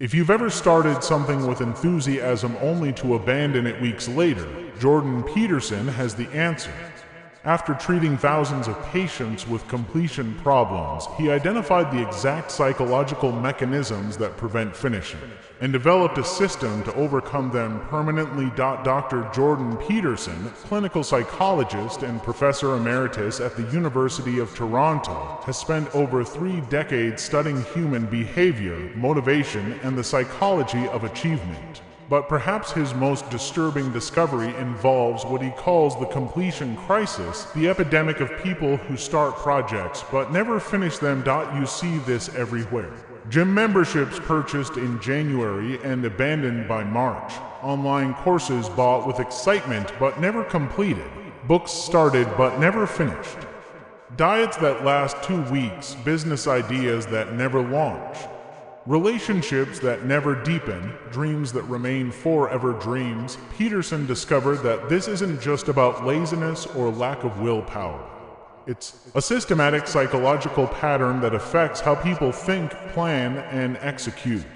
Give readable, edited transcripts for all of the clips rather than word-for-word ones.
If you've ever started something with enthusiasm only to abandon it weeks later, Jordan Peterson has the answer. After treating thousands of patients with completion problems, he identified the exact psychological mechanisms that prevent finishing, and developed a system to overcome them permanently. Dr. Jordan Peterson, clinical psychologist and professor emeritus at the University of Toronto, has spent over 3 decades studying human behavior, motivation, and the psychology of achievement. But perhaps his most disturbing discovery involves what he calls the completion crisis, the epidemic of people who start projects but never finish them. You see this everywhere. Gym memberships purchased in January and abandoned by March. Online courses bought with excitement but never completed. Books started but never finished. Diets that last 2 weeks, business ideas that never launch. Relationships that never deepen, dreams that remain forever dreams. Peterson discovered that this isn't just about laziness or lack of willpower. It's a systematic psychological pattern that affects how people think, plan, and execute.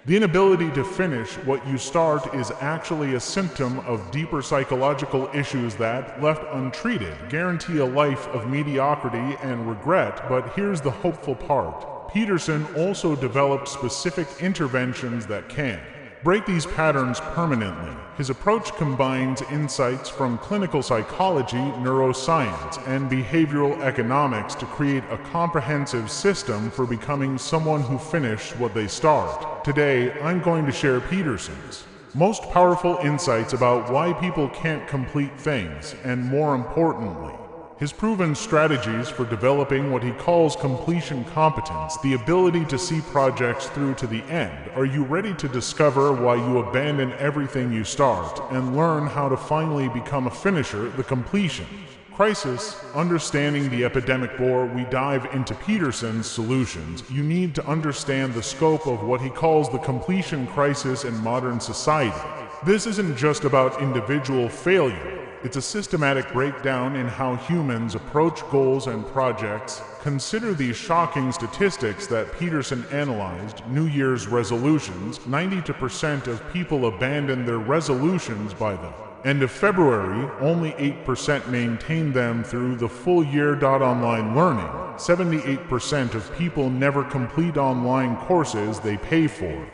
The inability to finish what you start is actually a symptom of deeper psychological issues that, left untreated, guarantee a life of mediocrity and regret. But here's the hopeful part. Peterson also developed specific interventions that can break these patterns permanently. His approach combines insights from clinical psychology, neuroscience, and behavioral economics to create a comprehensive system for becoming someone who finishes what they start. Today, I'm going to share Peterson's most powerful insights about why people can't complete things, and more importantly, his proven strategies for developing what he calls completion competence, the ability to see projects through to the end. Are you ready to discover why you abandon everything you start and learn how to finally become a finisher? The completion crisis, understanding the epidemic. Before we dive into Peterson's solutions, you need to understand the scope of what he calls the completion crisis in modern society. This isn't just about individual failure. It's a systematic breakdown in how humans approach goals and projects. Consider these shocking statistics that Peterson analyzed. New Year's resolutions. 92% of people abandon their resolutions by the end of February. Only 8% maintain them through the full year. Online learning. 78% of people never complete online courses they pay for.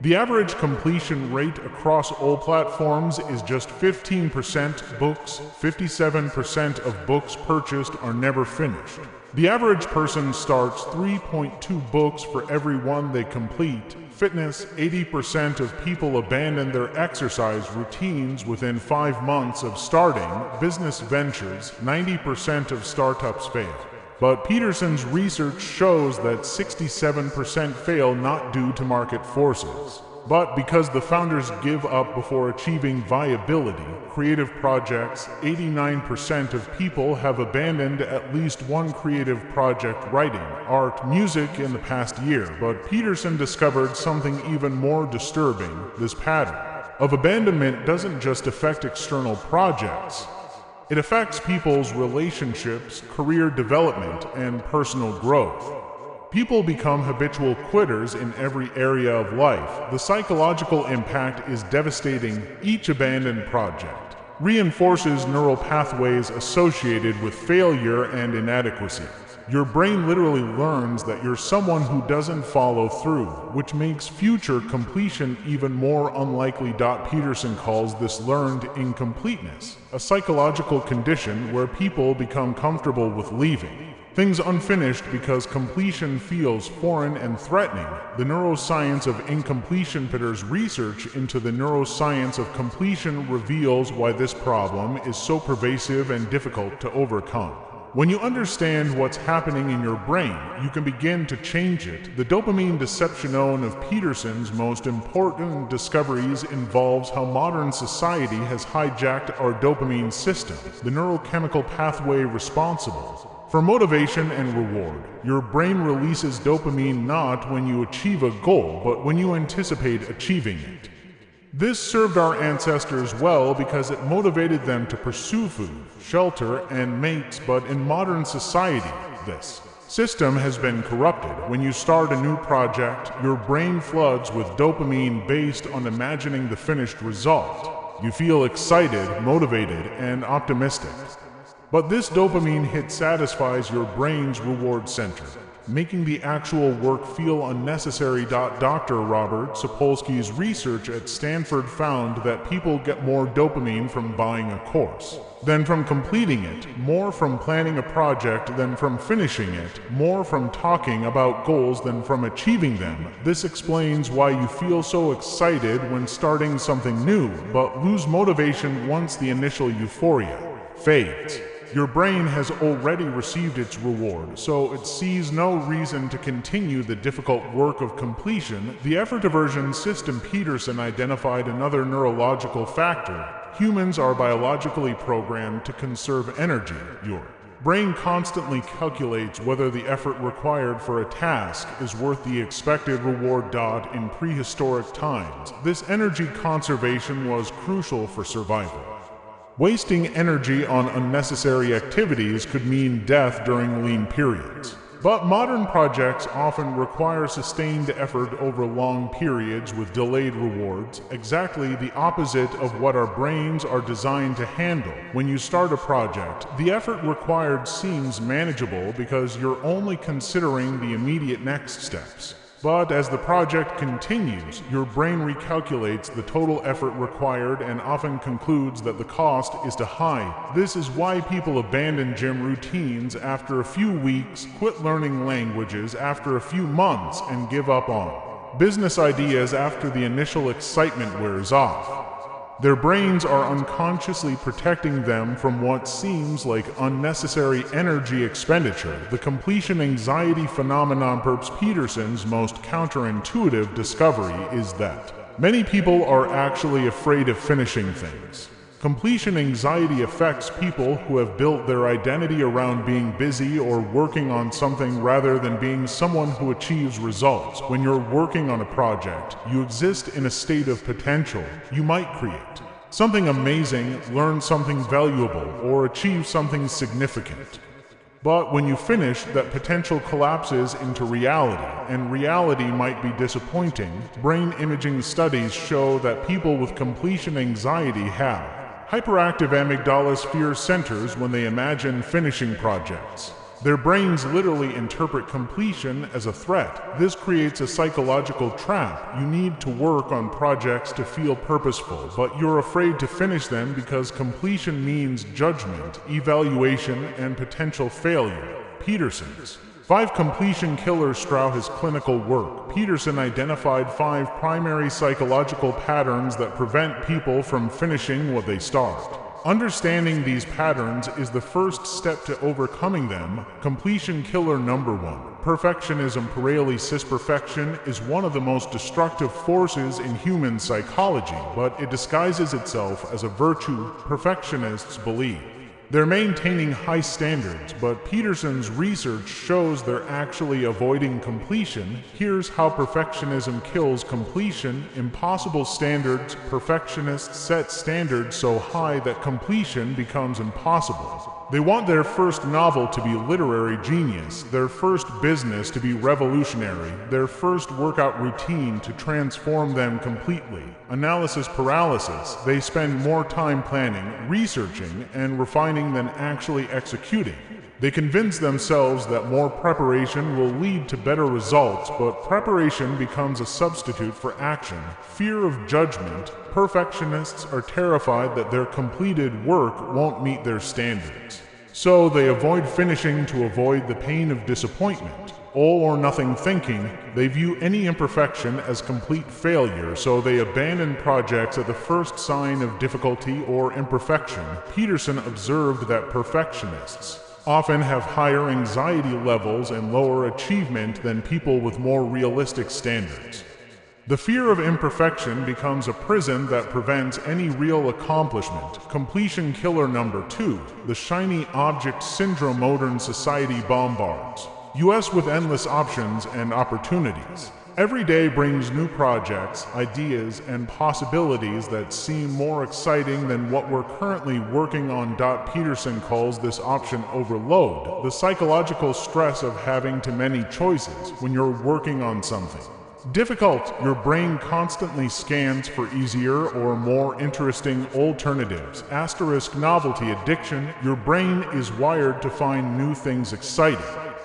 The average completion rate across all platforms is just 15%. Books. 57% of books purchased are never finished. The average person starts 3.2 books for every one they complete. Fitness. 80% of people abandon their exercise routines within 5 months of starting. Business ventures. 90% of startups fail. But Peterson's research shows that 67% fail not due to market forces, but because the founders give up before achieving viability. Creative projects. 89% of people have abandoned at least one creative project, writing, art, music, in the past year. But Peterson discovered something even more disturbing. This pattern of abandonment doesn't just affect external projects. It affects people's relationships, career development, and personal growth. People become habitual quitters in every area of life. The psychological impact is devastating. Each abandoned project reinforces neural pathways associated with failure and inadequacy. Your brain literally learns that you're someone who doesn't follow through, which makes future completion even more unlikely. Peterson calls this learned incompleteness, a psychological condition where people become comfortable with leaving things unfinished because completion feels foreign and threatening. The neuroscience of incompletion. Peter's research into the neuroscience of completion reveals why this problem is so pervasive and difficult to overcome. When you understand what's happening in your brain, you can begin to change it. The dopamine deception. One of Peterson's most important discoveries involves how modern society has hijacked our dopamine system, the neurochemical pathway responsible for motivation and reward. Your brain releases dopamine not when you achieve a goal, but when you anticipate achieving it. This served our ancestors well because it motivated them to pursue food, shelter, and mates. But in modern society, this system has been corrupted. When you start a new project, your brain floods with dopamine based on imagining the finished result. You feel excited, motivated, and optimistic. But this dopamine hit satisfies your brain's reward center, making the actual work feel unnecessary. Dr. Robert Sapolsky's research at Stanford found that people get more dopamine from buying a course than from completing it, more from planning a project than from finishing it, more from talking about goals than from achieving them. This explains why you feel so excited when starting something new, but lose motivation once the initial euphoria fades. Your brain has already received its reward, so it sees no reason to continue the difficult work of completion. The effort aversion system. Peterson identified another neurological factor. Humans are biologically programmed to conserve energy. Your brain constantly calculates whether the effort required for a task is worth the expected reward. In prehistoric times, this energy conservation was crucial for survival. Wasting energy on unnecessary activities could mean death during lean periods. But modern projects often require sustained effort over long periods with delayed rewards, exactly the opposite of what our brains are designed to handle. When you start a project, the effort required seems manageable because you're only considering the immediate next steps. But as the project continues, your brain recalculates the total effort required and often concludes that the cost is too high. This is why people abandon gym routines after a few weeks, quit learning languages after a few months, and give up on business ideas after the initial excitement wears off. Their brains are unconsciously protecting them from what seems like unnecessary energy expenditure. The completion anxiety phenomenon. Peterson's most counterintuitive discovery is that many people are actually afraid of finishing things. Completion anxiety affects people who have built their identity around being busy or working on something rather than being someone who achieves results. When you're working on a project, you exist in a state of potential. You might create something amazing, learn something valuable, or achieve something significant. But when you finish, that potential collapses into reality, and reality might be disappointing. Brain imaging studies show that people with completion anxiety have hyperactive amygdala fear centers when they imagine finishing projects. Their brains literally interpret completion as a threat. This creates a psychological trap. You need to work on projects to feel purposeful, but you're afraid to finish them because completion means judgment, evaluation, and potential failure. Peterson's 5 completion killers. Throughout his clinical work, Peterson identified 5 primary psychological patterns that prevent people from finishing what they start. Understanding these patterns is the first step to overcoming them. Completion killer number 1. Perfectionism paralysis. Perfection is one of the most destructive forces in human psychology, but it disguises itself as a virtue. Perfectionists believe they're maintaining high standards, but Peterson's research shows they're actually avoiding completion. Here's how perfectionism kills completion. Impossible standards. Perfectionists set standards so high that completion becomes impossible. They want their first novel to be literary genius, their first business to be revolutionary, their first workout routine to transform them completely. Analysis paralysis. They spend more time planning, researching, and refining than actually executing. They convince themselves that more preparation will lead to better results, but preparation becomes a substitute for action. Fear of judgment. Perfectionists are terrified that their completed work won't meet their standards. So they avoid finishing to avoid the pain of disappointment. All or nothing thinking. They view any imperfection as complete failure, so they abandon projects at the first sign of difficulty or imperfection. Peterson observed that perfectionists often have higher anxiety levels and lower achievement than people with more realistic standards. The fear of imperfection becomes a prison that prevents any real accomplishment. Completion killer number 2. The shiny object syndrome. Modern society bombards us with endless options and opportunities. Every day brings new projects, ideas, and possibilities that seem more exciting than what we're currently working on. Peterson calls this option overload, the psychological stress of having too many choices when you're working on something. Difficult, your brain constantly scans for easier or more interesting alternatives. Novelty addiction, your brain is wired to find new things exciting.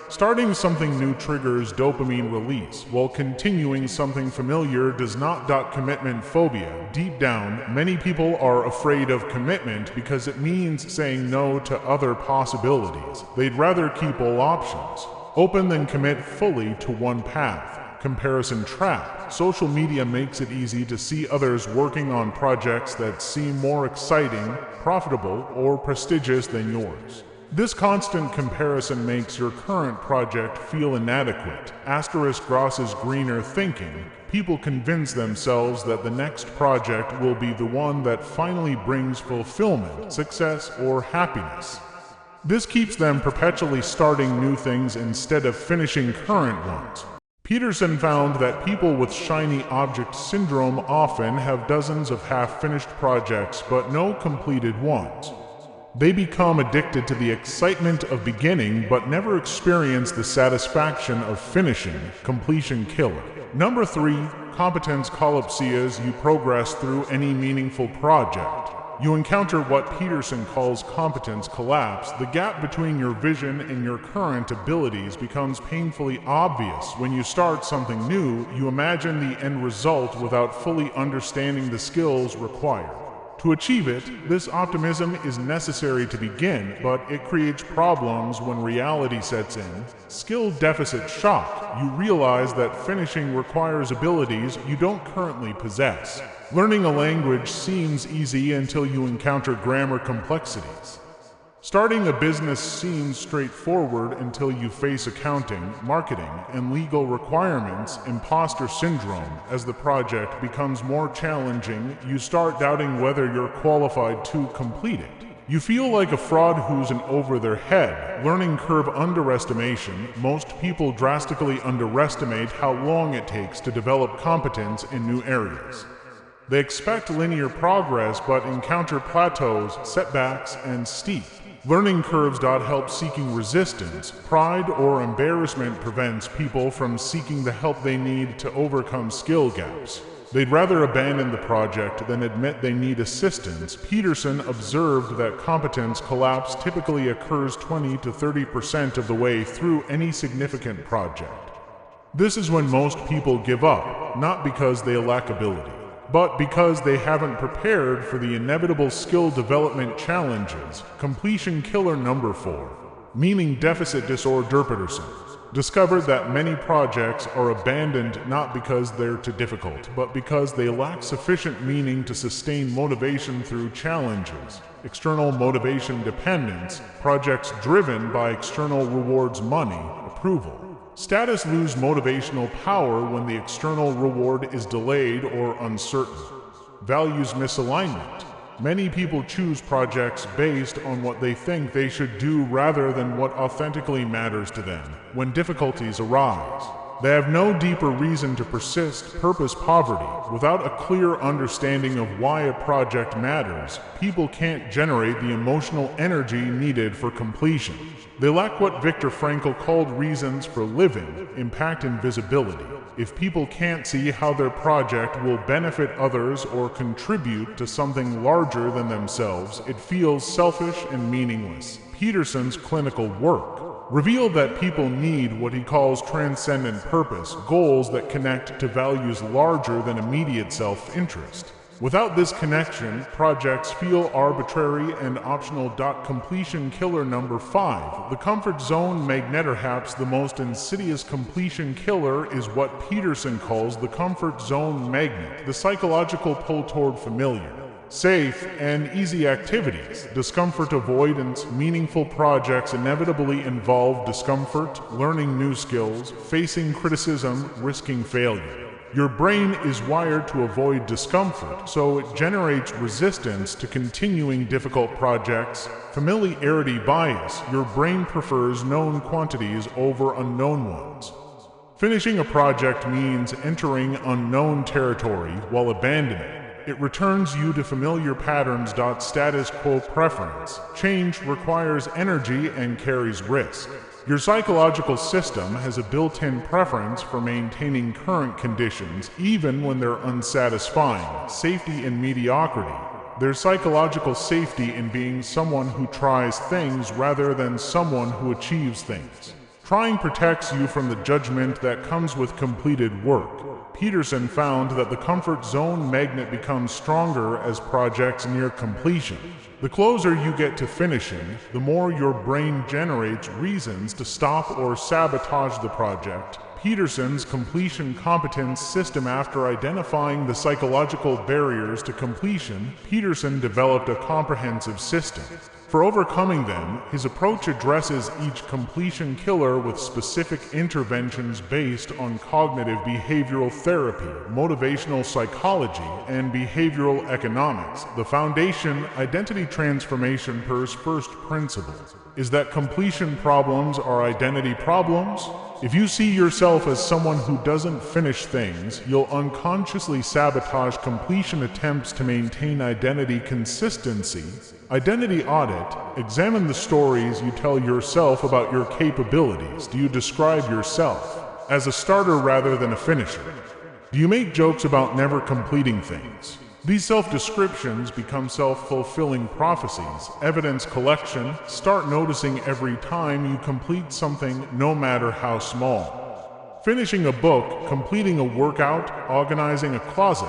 Starting something new triggers dopamine release, while continuing something familiar does not. Commitment phobia. Deep down, many people are afraid of commitment because it means saying no to other possibilities. They'd rather keep all options open than commit fully to one path. Comparison trap. Social media makes it easy to see others working on projects that seem more exciting, profitable, or prestigious than yours. This constant comparison makes your current project feel inadequate. Grass is greener thinking. People convince themselves that the next project will be the one that finally brings fulfillment, success, or happiness. This keeps them perpetually starting new things instead of finishing current ones. Peterson found that people with shiny object syndrome often have dozens of half-finished projects but no completed ones. They become addicted to the excitement of beginning but never experience the satisfaction of finishing. Completion killer. Number 3. Competence Collapse. As you progress through any meaningful project, you encounter what Peterson calls competence collapse. The gap between your vision and your current abilities becomes painfully obvious. When you start something new, you imagine the end result without fully understanding the skills required. To achieve it, this optimism is necessary to begin, but it creates problems when reality sets in. Skill deficit shock. You realize that finishing requires abilities you don't currently possess. Learning a language seems easy until you encounter grammar complexities. Starting a business seems straightforward until you face accounting, marketing, and legal requirements. Imposter syndrome. As the project becomes more challenging, you start doubting whether you're qualified to complete it. You feel like a fraud who's in over their head. Learning curve underestimation. Most people drastically underestimate how long it takes to develop competence in new areas. They expect linear progress but encounter plateaus, setbacks, and steep learning curves. Help seeking resistance. Pride or embarrassment prevents people from seeking the help they need to overcome skill gaps. They'd rather abandon the project than admit they need assistance. Peterson observed that competence collapse typically occurs 20 to 30% of the way through any significant project. This is when most people give up, not because they lack ability, but because they haven't prepared for the inevitable skill development challenges. Completion killer. Number 4. Meaning deficit disorder. Peterson discovered that many projects are abandoned not because they're too difficult, but because they lack sufficient meaning to sustain motivation through challenges. External motivation dependence. Projects driven by external rewards, money, approval, status lose motivational power when the external reward is delayed or uncertain. Values misalignment. Many people choose projects based on what they think they should do rather than what authentically matters to them. When difficulties arise, they have no deeper reason to persist. Purpose poverty. Without a clear understanding of why a project matters, people can't generate the emotional energy needed for completion. They lack what Viktor Frankl called reasons for living, impact and visibility. If people can't see how their project will benefit others or contribute to something larger than themselves, it feels selfish and meaningless. Peterson's clinical work revealed that people need what he calls transcendent purpose, goals that connect to values larger than immediate self-interest. Without this connection, projects feel arbitrary and optional. Completion killer. Number 5. The comfort zone magnet. Perhaps the most insidious completion killer is what Peterson calls the comfort zone magnet, the psychological pull toward familiar, safe, and easy activities. Discomfort avoidance. Meaningful projects inevitably involve discomfort, learning new skills, facing criticism, risking failure. Your brain is wired to avoid discomfort, so it generates resistance to continuing difficult projects. Familiarity bias. Your brain prefers known quantities over unknown ones. Finishing a project means entering unknown territory while abandoning. It returns you to familiar patterns. Status quo preference. Change requires energy and carries risk. Your psychological system has a built-in preference for maintaining current conditions even when they're unsatisfying. Safety in mediocrity. There's psychological safety in being someone who tries things rather than someone who achieves things. Trying protects you from the judgment that comes with completed work. Peterson found that the comfort zone magnet becomes stronger as projects near completion. The closer you get to finishing, the more your brain generates reasons to stop or sabotage the project. Peterson's completion competence system. After identifying the psychological barriers to completion, Peterson developed a comprehensive system. For overcoming them, his approach addresses each completion killer with specific interventions based on cognitive behavioral therapy, motivational psychology, and behavioral economics. The foundation, identity transformation. Per's first principle is that completion problems are identity problems. If you see yourself as someone who doesn't finish things, you'll unconsciously sabotage completion attempts to maintain identity consistency. Identity audit. Examine the stories you tell yourself about your capabilities. Do you describe yourself as a starter rather than a finisher? Do you make jokes about never completing things? These self-descriptions become self-fulfilling prophecies. Evidence collection. Start noticing every time you complete something, no matter how small. Finishing a book, completing a workout, organizing a closet.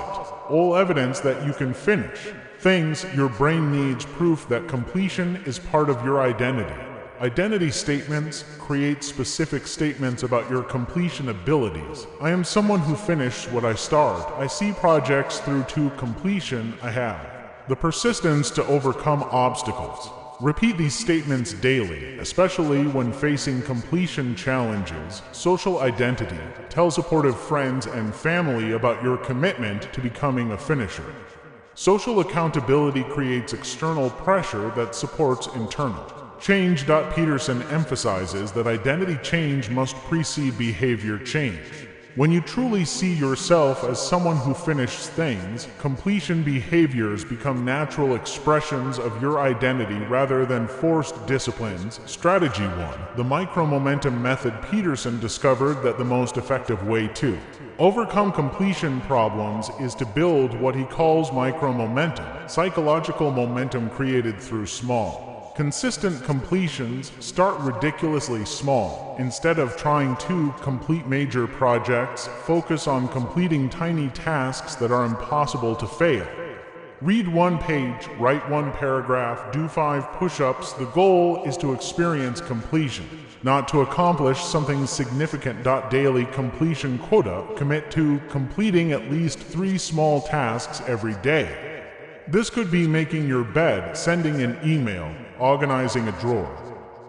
All evidence that you can finish things. Your brain needs proof that completion is part of your identity. Identity statements. Create specific statements about your completion abilities. I am someone who finished what I start. I see projects through to completion. I have the persistence to overcome obstacles. Repeat these statements daily, especially when facing completion challenges. Social identity. Tell supportive friends and family about your commitment to becoming a finisher. Social accountability creates external pressure that supports internal change. Peterson emphasizes that identity change must precede behavior change. When you truly see yourself as someone who finishes things, completion behaviors become natural expressions of your identity rather than forced disciplines. Strategy 1. The micro-momentum method. Peterson discovered that the most effective way to overcome completion problems is to build what he calls micro-momentum, psychological momentum created through small, consistent completions. Start ridiculously small. Instead of trying to complete major projects, focus on completing tiny tasks that are impossible to fail. Read 1 page, write 1 paragraph, do 5 push-ups. The goal is to experience completion, not to accomplish something significant. Daily completion quota. Commit to completing at least 3 small tasks every day. This could be making your bed, sending an email, organizing a drawer.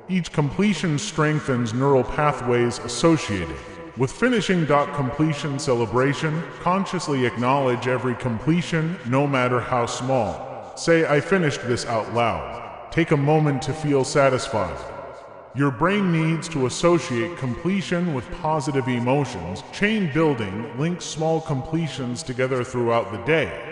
Each completion strengthens neural pathways associated with finishing. Completion celebration. Consciously acknowledge every completion, no matter how small. Say, I finished this out loud. Take a moment to feel satisfied. Your brain needs to associate completion with positive emotions. Chain building. Link small completions together throughout the day.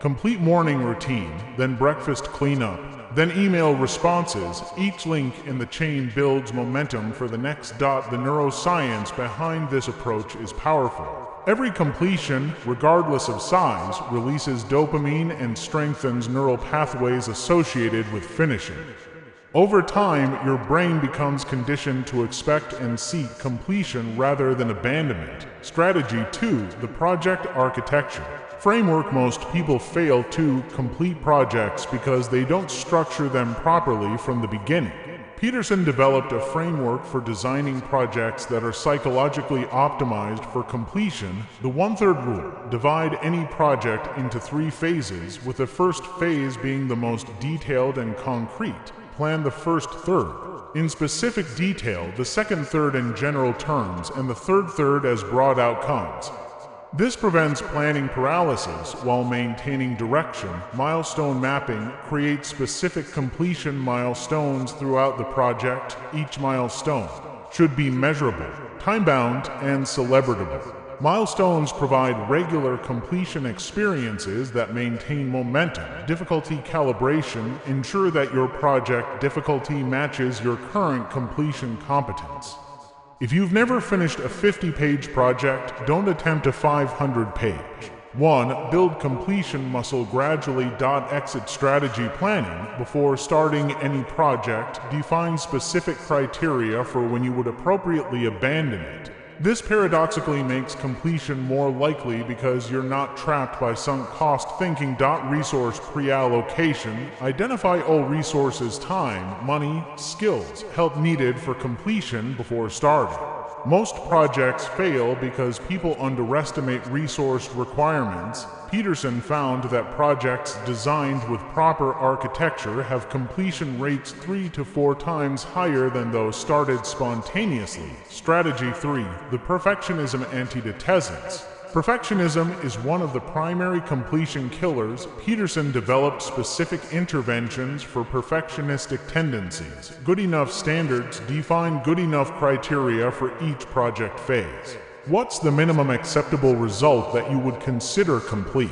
Complete morning routine, then breakfast cleanup, then email responses. Each link in the chain builds momentum for the next. The neuroscience behind this approach is powerful. Every completion, regardless of size, releases dopamine and strengthens neural pathways associated with finishing. Over time, your brain becomes conditioned to expect and seek completion rather than abandonment. Strategy 2. The project architecture framework. Most people fail to complete projects because they don't structure them properly from the beginning. Peterson developed a framework for designing projects that are psychologically optimized for completion. The 1/3 rule. Divide any project into 3 phases, with the first phase being the most detailed and concrete. Plan the first third in specific detail, the second third in general terms, and the third third as broad outcomes. This prevents planning paralysis while maintaining direction. Milestone mapping. Create specific completion milestones throughout the project. Each milestone should be measurable, time-bound, and celebratable. Milestones provide regular completion experiences that maintain momentum. Difficulty calibration ensure that your project difficulty matches your current completion competence. If you've never finished a 50-page project, don't attempt a 500-page. 1. Build completion muscle gradually. Exit strategy planning. Before starting any project, define specific criteria for when you would appropriately abandon it. This paradoxically makes completion more likely because you're not trapped by sunk cost thinking. Resource pre-allocation. Identify all resources, time, money, skills, help needed for completion before starting. Most projects fail because people underestimate resource requirements. Peterson found that projects designed with proper architecture have completion rates 3 to 4 times higher than those started spontaneously. Strategy 3. The perfectionism antidepressants. Perfectionism is one of the primary completion killers. Peterson developed specific interventions for perfectionistic tendencies. Good enough standards define good enough criteria for each project phase. What's the minimum acceptable result that you would consider complete?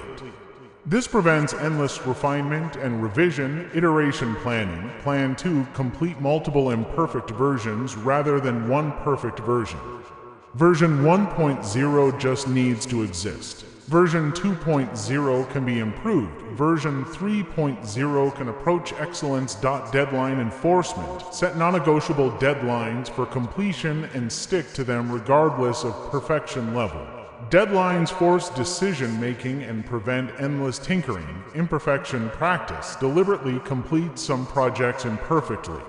This prevents endless refinement and revision. Iteration planning. Plan to complete multiple imperfect versions rather than one perfect version. Version 1.0 just needs to exist. Version 2.0 can be improved. Version 3.0 can approach excellence. Deadline enforcement. Set non-negotiable deadlines for completion and stick to them regardless of perfection level. Deadlines force decision-making and prevent endless tinkering. Imperfection practice. Deliberately complete some projects imperfectly.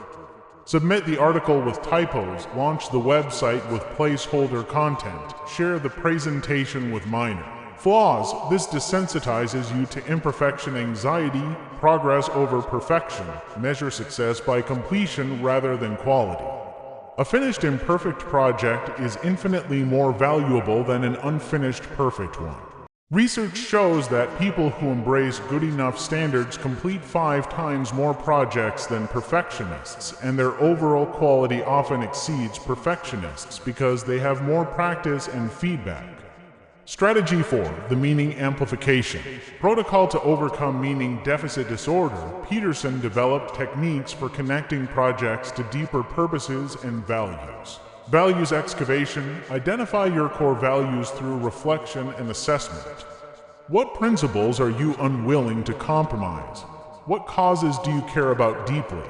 Submit the article with typos, launch the website with placeholder content, share the presentation with minor flaws. This desensitizes you to imperfection anxiety, progress over perfection, measure success by completion rather than quality. A finished imperfect project is infinitely more valuable than an unfinished perfect one. Research shows that people who embrace good enough standards complete 5 times more projects than perfectionists, and their overall quality often exceeds perfectionists because they have more practice and feedback. Strategy 4. The meaning amplification. Protocol to overcome meaning deficit disorder. Peterson developed techniques for connecting projects to deeper purposes and values. Values excavation. Identify your core values through reflection and assessment. What principles are you unwilling to compromise? What causes do you care about deeply?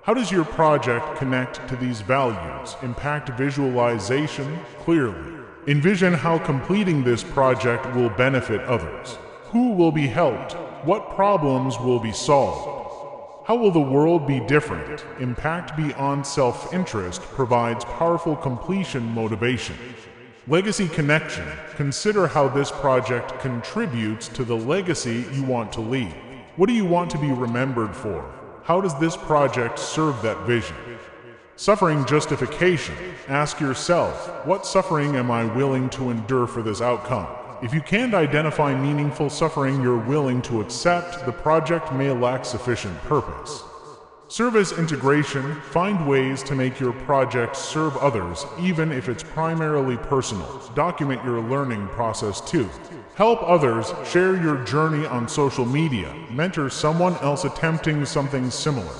How does your project connect to these values? Impact visualization clearly. Envision how completing this project will benefit others. Who will be helped? What problems will be solved? How will the world be different? Impact beyond self-interest provides powerful completion motivation. Legacy connection. Consider how this project contributes to the legacy you want to leave. What do you want to be remembered for? How does this project serve that vision? Suffering justification. Ask yourself, what suffering am I willing to endure for this outcome? If you can't identify meaningful suffering you're willing to accept, the project may lack sufficient purpose. Service integration. Find ways to make your project serve others, even if it's primarily personal. Document your learning process too. Help others. Share your journey on social media. Mentor someone else attempting something similar.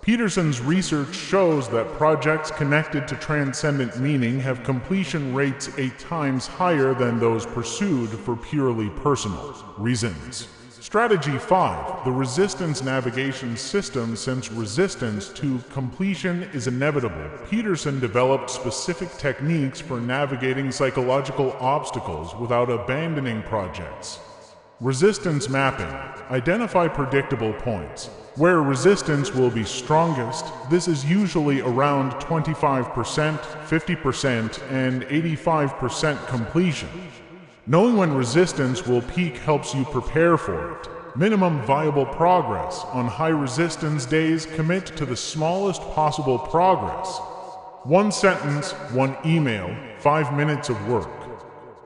Peterson's research shows that projects connected to transcendent meaning have completion rates 8 times higher than those pursued for purely personal reasons. Strategy 5. The resistance navigation system. Since resistance to completion is inevitable, Peterson developed specific techniques for navigating psychological obstacles without abandoning projects. Resistance mapping. Identify predictable points where resistance will be strongest. This is usually around 25%, 50%, and 85% completion. Knowing when resistance will peak helps you prepare for it. Minimum viable progress. On high resistance days, commit to the smallest possible progress. 1 sentence, 1 email, 5 minutes of work.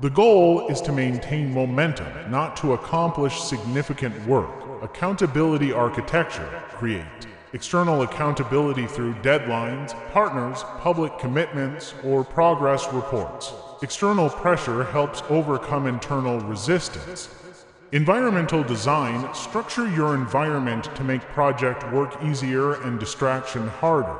The goal is to maintain momentum, not to accomplish significant work. Accountability architecture. Create external accountability through deadlines, partners, public commitments, or progress reports. External pressure helps overcome internal resistance. Environmental design: structure your environment to make project work easier and distraction harder.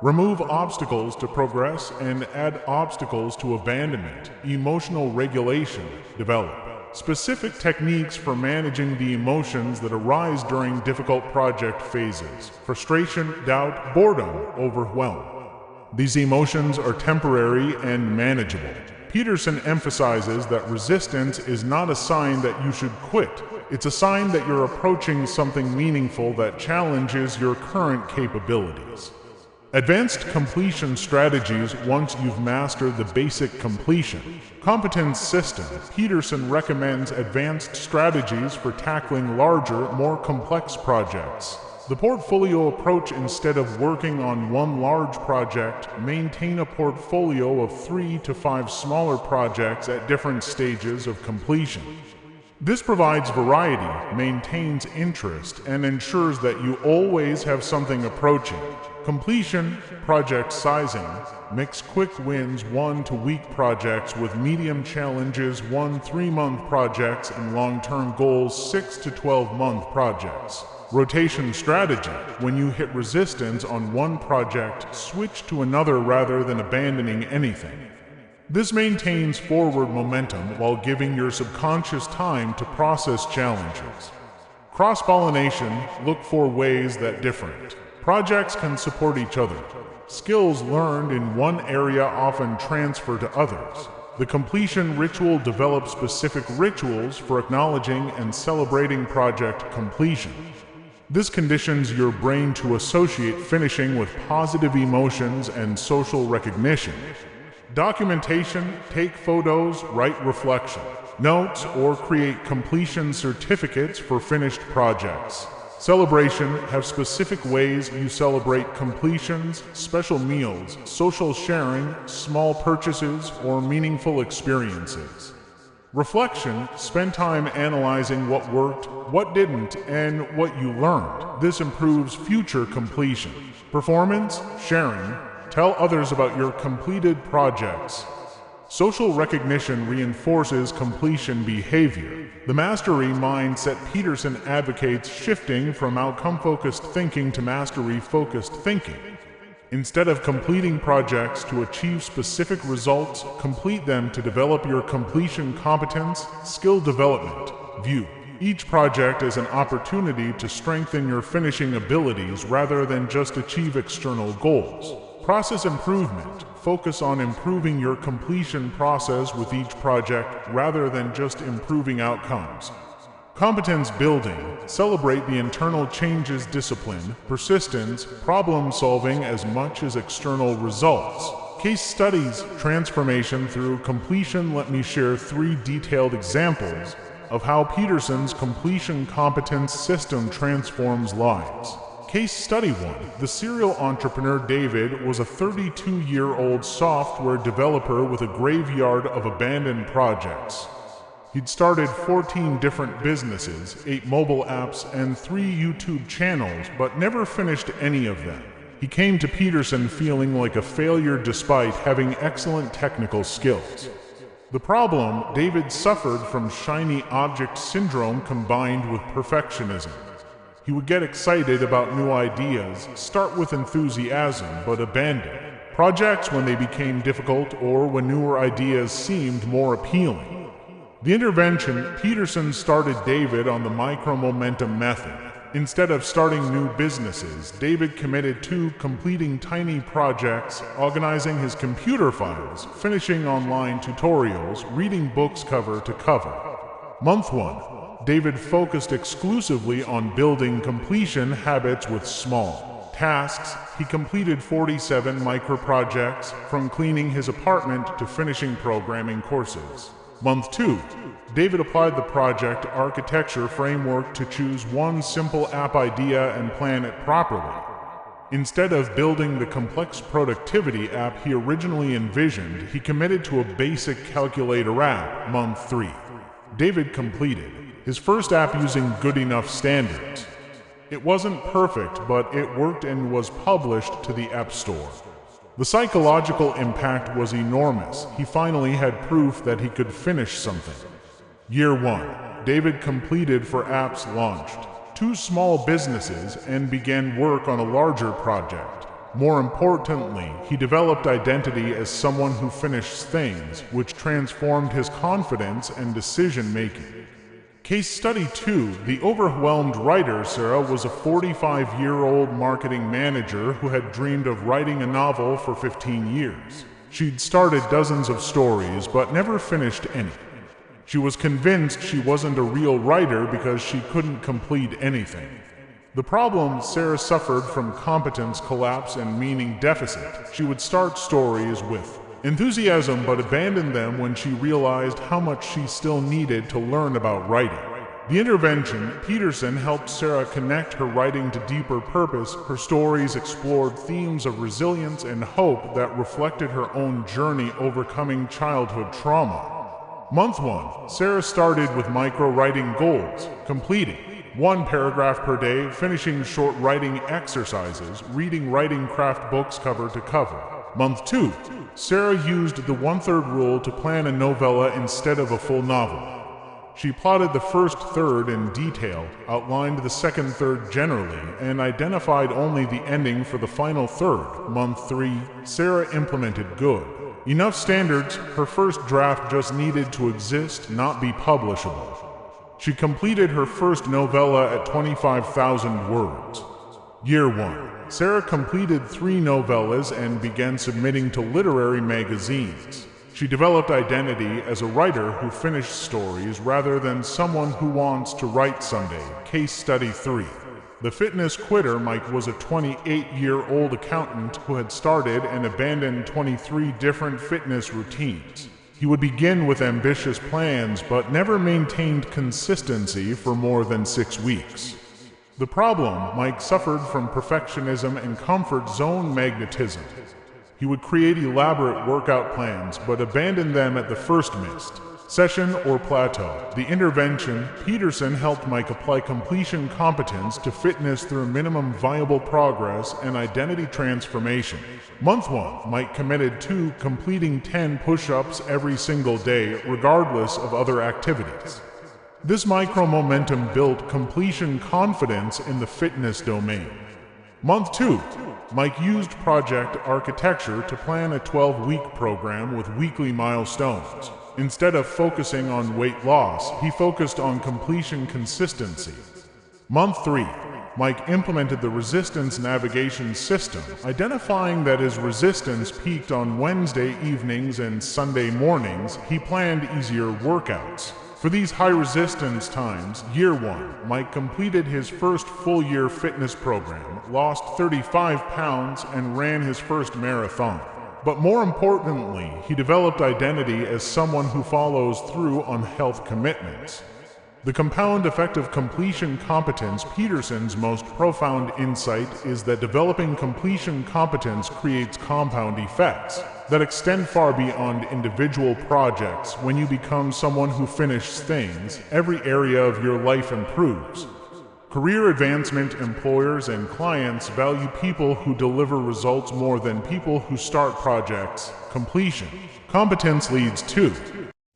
Remove obstacles to progress and add obstacles to abandonment. Emotional regulation: develop specific techniques for managing the emotions that arise during difficult project phases: frustration, doubt, boredom, overwhelm. These emotions are temporary and manageable. Peterson emphasizes that resistance is not a sign that you should quit. It's a sign that you're approaching something meaningful that challenges your current capabilities. Advanced completion strategies: once you've mastered the basic completion competence system, Peterson recommends advanced strategies for tackling larger, more complex projects. The portfolio approach: instead of working on one large project, maintain a portfolio of 3 to 5 smaller projects at different stages of completion. This provides variety, maintains interest, and ensures that you always have something approaching. Completion, project sizing: mix quick wins 1 to week projects with medium challenges 1 3-month projects and long-term goals 6 to 12-month projects. Rotation strategy: when you hit resistance on one project, switch to another rather than abandoning anything. This maintains forward momentum while giving your subconscious time to process challenges. Cross-pollination: look for ways that different projects can support each other. Skills learned in one area often transfer to others. The completion ritual: develop specific rituals for acknowledging and celebrating project completion. This conditions your brain to associate finishing with positive emotions and social recognition. Documentation: take photos, write reflection notes, or create completion certificates for finished projects. Celebration: have specific ways you celebrate completions: special meals, social sharing, small purchases, or meaningful experiences. Reflection: spend time analyzing what worked, what didn't, and what you learned. This improves future completion. Performance: sharing: tell others about your completed projects. Social recognition reinforces completion behavior. The mastery mindset: Peterson advocates shifting from outcome-focused thinking to mastery-focused thinking. Instead of completing projects to achieve specific results, complete them to develop your completion competence. Skill development: view each project as an opportunity to strengthen your finishing abilities rather than just achieve external goals. Process improvement: focus on improving your completion process with each project rather than just improving outcomes. Competence building: celebrate the internal changes, discipline, persistence, problem solving as much as external results. Case studies: transformation through completion. Let me share 3 detailed examples of how Peterson's completion competence system transforms lives. Case study 1. The serial entrepreneur David was a 32-year-old software developer with a graveyard of abandoned projects. He'd started 14 different businesses, 8 mobile apps, and 3 YouTube channels, but never finished any of them. He came to Peterson feeling like a failure despite having excellent technical skills. The problem: David suffered from shiny object syndrome combined with perfectionism. He would get excited about new ideas, start with enthusiasm, but abandon projects when they became difficult or when newer ideas seemed more appealing. The intervention: Peterson started David on the micro-momentum method. Instead of starting new businesses, David committed to completing tiny projects, organizing his computer files, finishing online tutorials, reading books cover to cover. Month 1. David focused exclusively on building completion habits with small tasks. He completed 47 micro-projects, from cleaning his apartment to finishing programming courses. Month 2. David applied the project architecture framework to choose one simple app idea and plan it properly. Instead of building the complex productivity app he originally envisioned, he committed to a basic calculator app. Month 3. David completed his first app using good enough standards. It wasn't perfect, but it worked and was published to the App Store. The psychological impact was enormous. He finally had proof that he could finish something. Year 1. David completed for apps launched 2 small businesses and began work on a larger project. More importantly, he developed identity as someone who finished things, which transformed his confidence and decision-making. Case Study 2. The overwhelmed writer Sarah was a 45-year-old marketing manager who had dreamed of writing a novel for 15 years. She'd started dozens of stories, but never finished any. She was convinced she wasn't a real writer because she couldn't complete anything. The problem, Sarah suffered from competence collapse and meaning deficit. She would start stories with enthusiasm but abandon them when she realized how much she still needed to learn about writing. The intervention, Peterson, helped Sarah connect her writing to deeper purpose. Her stories explored themes of resilience and hope that reflected her own journey overcoming childhood trauma. Month 1. Sarah started with micro-writing goals, completing 1 paragraph per day, finishing short writing exercises, reading writing craft books cover to cover. Month 2. Sarah used the 1/3 rule to plan a novella instead of a full novel. She plotted the first third in detail, outlined the second third generally, and identified only the ending for the final third. Month 3. Sarah implemented good enough standards. Her first draft just needed to exist, not be publishable. She completed her first novella at 25,000 words. Year 1. Sarah completed 3 novellas and began submitting to literary magazines. She developed identity as a writer who finished stories rather than someone who wants to write someday. Case Study 3. The fitness quitter Mike was a 28-year-old accountant who had started and abandoned 23 different fitness routines. He would begin with ambitious plans but never maintained consistency for more than 6 weeks. The problem, Mike suffered from perfectionism and comfort zone magnetism. He would create elaborate workout plans but abandon them at the first missed session or plateau. The intervention, Peterson, helped Mike apply completion competence to fitness through minimum viable progress and identity transformation. Month 1, Mike committed to completing 10 push-ups every single day, regardless of other activities. This micro-momentum built completion confidence in the fitness domain. Month 2, Mike used project architecture to plan a 12-week program with weekly milestones. Instead of focusing on weight loss, he focused on completion consistency. Month 3, Mike implemented the resistance navigation system, identifying that his resistance peaked on Wednesday evenings and Sunday mornings. He planned easier workouts for these high-resistance times. Year 1, Mike completed his first full-year fitness program, lost 35 pounds, and ran his first marathon. But more importantly, he developed identity as someone who follows through on health commitments. The compound effect of completion competence. Peterson's most profound insight is that developing completion competence creates compound effects that extend far beyond individual projects. When you become someone who finishes things, every area of your life improves. Career advancement. Employers and clients value people who deliver results more than people who start projects. Completion competence leads to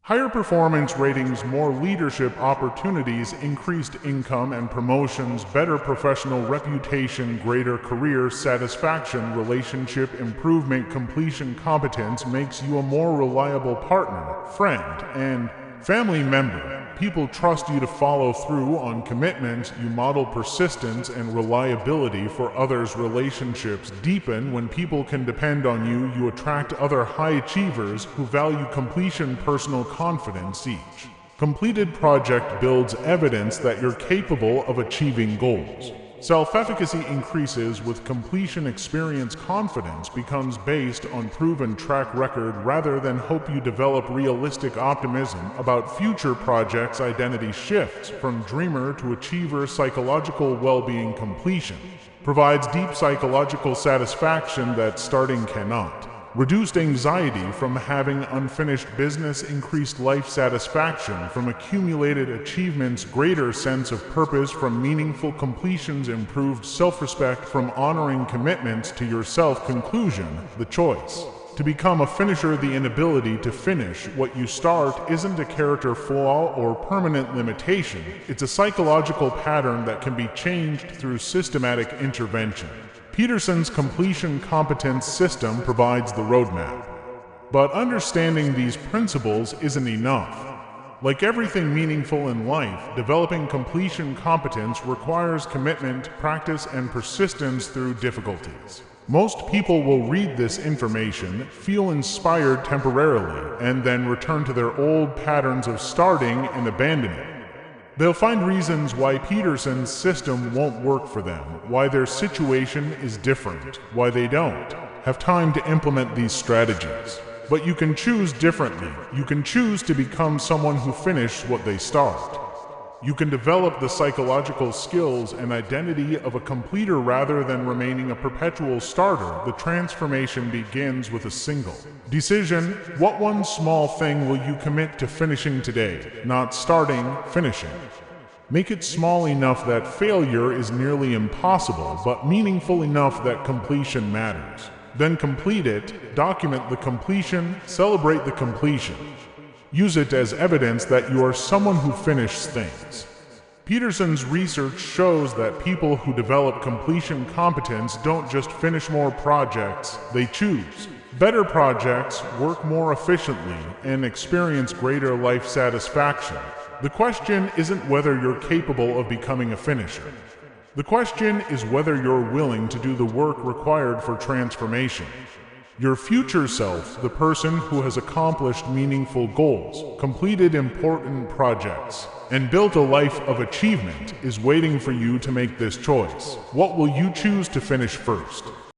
higher performance ratings, more leadership opportunities, increased income and promotions, better professional reputation, greater career satisfaction, relationship improvement. Completion competence makes you a more reliable partner, friend, and family member. People trust you to follow through on commitments. You model persistence and reliability for others. Relationships deepen when people can depend on you. You attract other high achievers who value completion. Personal confidence. Each completed project builds evidence that you're capable of achieving goals. Self-efficacy increases with completion. Experience. Confidence becomes based on proven track record rather than hope. You develop realistic optimism about future projects. Identity shifts from dreamer to achiever. Psychological well-being. Completion provides deep psychological satisfaction that starting cannot. reduced anxiety from having unfinished business, increased life satisfaction from accumulated achievements, greater sense of purpose from meaningful completions, improved self-respect from honoring commitments to yourself. Conclusion: the choice to become a finisher, the inability to finish what you start, isn't a character flaw or permanent limitation. It's a psychological pattern that can be changed through systematic intervention. Peterson's completion competence system provides the roadmap. But understanding these principles isn't enough. Like everything meaningful in life, developing completion competence requires commitment, practice, and persistence through difficulties. Most people will read this information, feel inspired temporarily, and then return to their old patterns of starting and abandoning. They'll find reasons why Peterson's system won't work for them, why their situation is different, why they don't have time to implement these strategies. But you can choose differently. You can choose to become someone who finishes what they start. You can develop the psychological skills and identity of a completer rather than remaining a perpetual starter. The transformation begins with a single decision. What one small thing will you commit to finishing today? Not starting, finishing. Make it small enough that failure is nearly impossible, but meaningful enough that completion matters. Then complete it, document the completion, celebrate the completion. Use it as evidence that you are someone who finishes things. Peterson's research shows that people who develop completion competence don't just finish more projects, they choose better projects, work more efficiently, and experience greater life satisfaction. The question isn't whether you're capable of becoming a finisher. The question is whether you're willing to do the work required for transformation. Your future self, the person who has accomplished meaningful goals, completed important projects, and built a life of achievement, is waiting for you to make this choice. What will you choose to finish first?